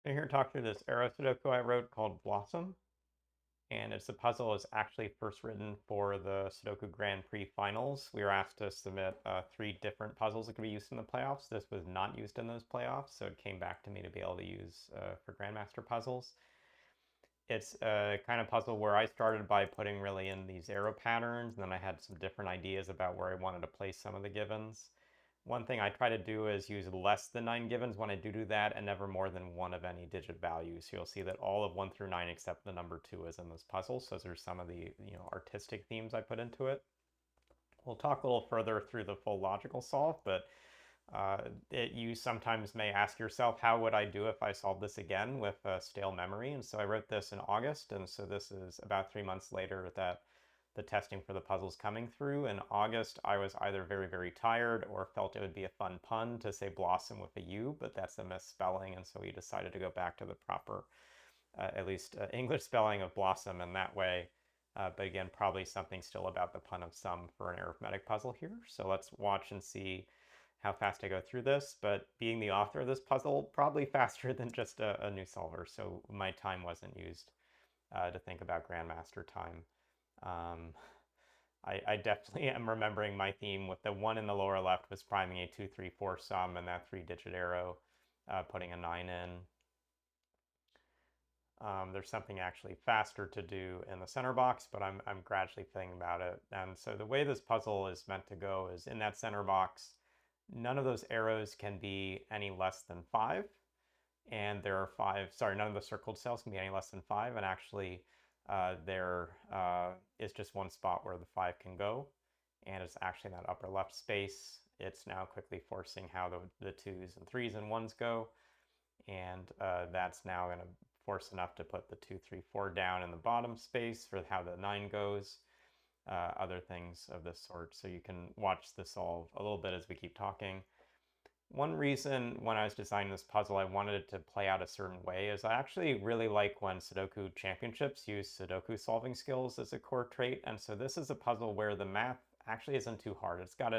So here to talk through this arrow Sudoku I wrote called Blossom. And it's a puzzle is actually first written for the Sudoku Grand Prix Finals. We were asked to submit 3 different puzzles that could be used in the playoffs. This was not used in those playoffs, so it came back to me to be able to use for Grandmaster puzzles. It's a kind of puzzle where I started by putting really in these arrow patterns, and then I had some different ideas about where I wanted to place some of the givens. One thing I try to do is use less than 9 givens when I do that, and never more than 1 of any digit value. So you'll see that all of 1 through 9 except the number 2 is in this puzzle. So those are some of the artistic themes I put into it. We'll talk a little further through the full logical solve, but you sometimes may ask yourself, how would I do if I solved this again with a stale memory? And so I wrote this in August, and so this is about 3 months later that the testing for the puzzle's coming through. In August, I was either very, very tired or felt it would be a fun pun to say blossom with a U, but that's a misspelling, and so we decided to go back to the proper, at least English spelling of blossom in that way. But again, probably something still about the pun of sum for an arithmetic puzzle here. So let's watch and see how fast I go through this, but being the author of this puzzle, probably faster than just a new solver, so my time wasn't used to think about Grandmaster time. I definitely am remembering my theme with the 1 in the lower left was priming a 2, 3, 4 sum, and that 3-digit arrow putting a 9 in. There's something actually faster to do in the center box, but I'm gradually thinking about it. And so the way this puzzle is meant to go is in that center box, none of those arrows can be any less than 5. And there are 5, sorry, none of the circled cells can be any less than 5. And actually, there is just one spot where the 5 can go. And it's actually in that upper left space. It's now quickly forcing how the 2s and 3s and 1s go. And that's now going to force enough to put the 2, 3, 4 down in the bottom space for how the 9 goes. Other things of this sort. So you can watch the solve a little bit as we keep talking. One reason when I was designing this puzzle I wanted it to play out a certain way is I actually really like when Sudoku championships use Sudoku solving skills as a core trait, and so this is a puzzle where the math actually isn't too hard. It's got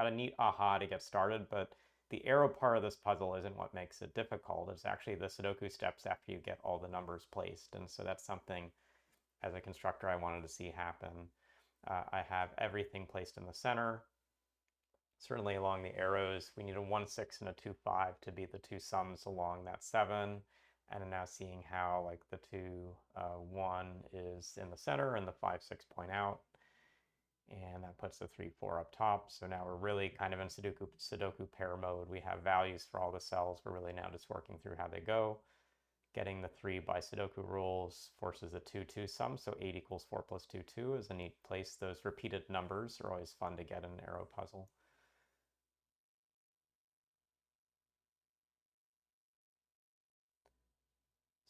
a neat aha to get started, but the arrow part of this puzzle isn't what makes it difficult. It's actually the Sudoku steps after you get all the numbers placed, and so that's something as a constructor I wanted to see happen. I have everything placed in the center. Certainly along the arrows, we need a 1, 6 and a 2, 5 to be the 2 sums along that 7. And I'm now seeing how like the 2, 1 is in the center and the 5, 6 point out. And that puts the 3, 4 up top. So now we're really kind of in Sudoku pair mode. We have values for all the cells. We're really now just working through how they go. Getting the 3 by Sudoku rules forces a 2, 2 sum, so 8 equals 4 plus 2, 2 is a neat place. Those repeated numbers are always fun to get in an arrow puzzle.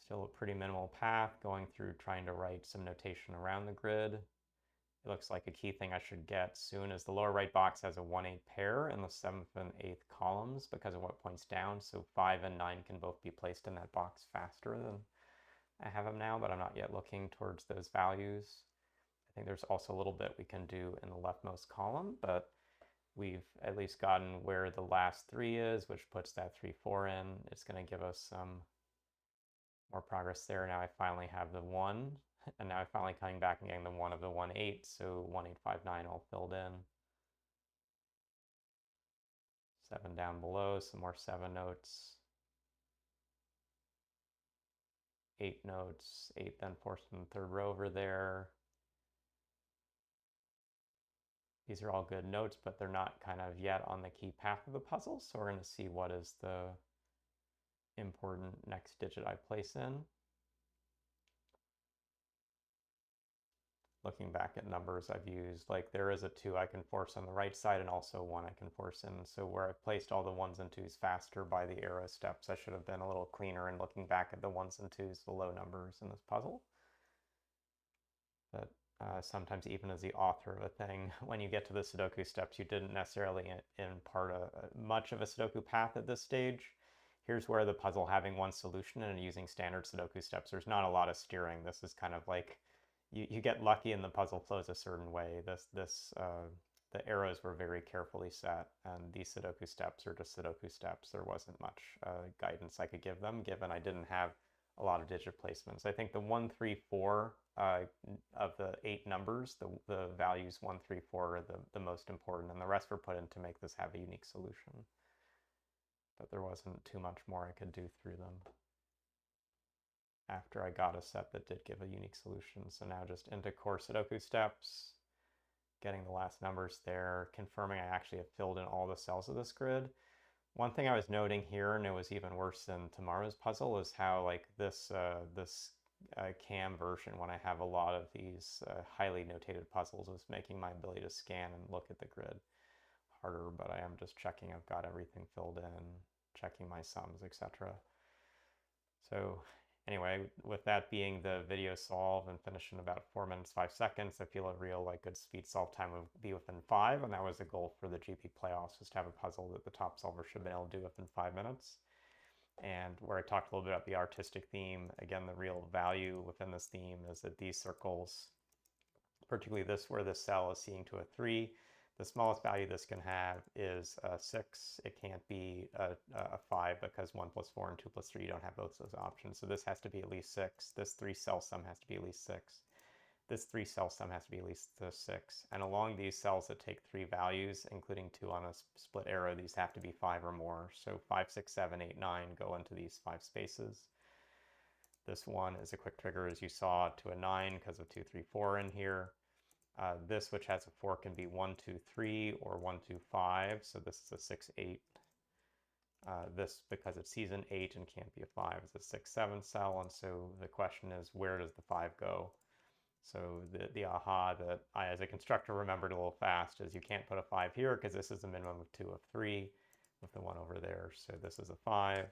Still a pretty minimal path, going through trying to write some notation around the grid. It looks like a key thing I should get soon is the lower right box has a 1-8 pair in the 7th and 8th columns because of what points down, so 5 and 9 can both be placed in that box faster than I have them now, but I'm not yet looking towards those values. I think there's also a little bit we can do in the leftmost column, but we've at least gotten where the last 3 is, which puts that 3, 4 in. It's going to give us some more progress there. Now I finally have the 1, and now I'm finally coming back and getting the 1 of the 1, 8, so 1, 8, 5, 9 all filled in. 7 down below, some more 7 notes. 8 notes, 8 then forced from the 3rd row over there. These are all good notes, but they're not kind of yet on the key path of the puzzle, so we're going to see what is the important next digit I place in. Looking back at numbers I've used, like there is a 2 I can force on the right side and also 1 I can force in. So where I've placed all the 1s and 2s faster by the arrow steps, I should have been a little cleaner in looking back at the 1s and 2s, the low numbers in this puzzle. But sometimes even as the author of a thing, when you get to the Sudoku steps, you didn't necessarily impart much of a Sudoku path at this stage. Here's where the puzzle having one solution and using standard Sudoku steps, there's not a lot of steering. This is kind of like you get lucky and the puzzle flows a certain way. This the arrows were very carefully set, and these Sudoku steps are just Sudoku steps. There wasn't much guidance I could give them, given I didn't have a lot of digit placements. I think the 1, 3, 4 of the 8 numbers, the values 1, 3, 4 are the most important, and the rest were put in to make this have a unique solution. But there wasn't too much more I could do through them after I got a set that did give a unique solution. So now just into core Sudoku steps, getting the last numbers there, confirming I actually have filled in all the cells of this grid. One thing I was noting here, and it was even worse than tomorrow's puzzle, is how like this CAM version, when I have a lot of these highly notated puzzles, was making my ability to scan and look at the grid harder, but I am just checking I've got everything filled in, checking my sums, etc. So anyway, with that being the video solve and finish in about 4 minutes, 5 seconds, I feel a real like good speed solve time would be within 5, and that was the goal for the GP playoffs, was to have a puzzle that the top solver should have been able to do within 5 minutes. And where I talked a little bit about the artistic theme, again, the real value within this theme is that these circles, particularly this where this cell is seeing to a 3, the smallest value this can have is a 6. It can't be a 5 because 1 plus 4 and 2 plus 3, you don't have both those options. So this has to be at least 6. This 3 cell sum has to be at least 6. This 3 cell sum has to be at least 6. And along these cells that take 3 values, including 2 on a split arrow, these have to be 5 or more. So 5, 6, 7, 8, 9 go into these 5 spaces. This one is a quick trigger, as you saw, to a 9 because of 2, 3, 4 in here. This, which has a 4, can be 1, 2, 3 or 1, 2, 5. So this is a 6, 8. This, because it sees an 8 and can't be a 5, is a 6, 7 cell. And so the question is, where does the 5 go? So the aha that I, as a constructor, remembered a little fast is you can't put a 5 here because this is a minimum of 2 of 3 with the 1 over there. So this is a 5.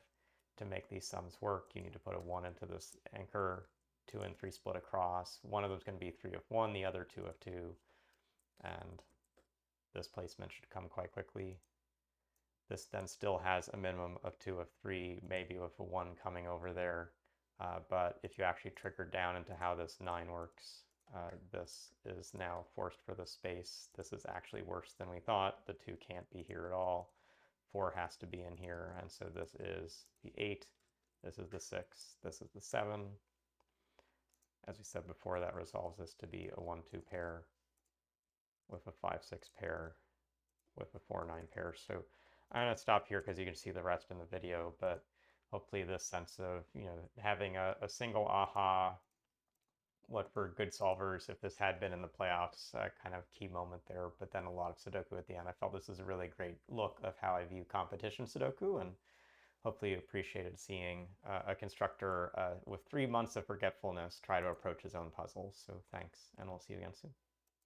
To make these sums work, you need to put a 1 into this anchor. 2 and 3 split across. One of them is going to be 3 of 1, the other 2 of 2. And this placement should come quite quickly. This then still has a minimum of 2 of 3, maybe with a 1 coming over there. But if you actually trigger down into how this 9 works, this is now forced for the space. This is actually worse than we thought. The 2 can't be here at all. 4 has to be in here. And so this is the 8. This is the 6. This is the 7. As we said before, that resolves this to be a 1, 2 pair with a 5, 6 pair with a 4, 9 pair. So I'm going to stop here because you can see the rest in the video, but hopefully this sense of, having a single aha, what for good solvers, if this had been in the playoffs, kind of key moment there, but then a lot of Sudoku at the end. I felt this is a really great look of how I view competition Sudoku, and hopefully you appreciated seeing a constructor with 3 months of forgetfulness try to approach his own puzzles. So thanks, and we'll see you again soon.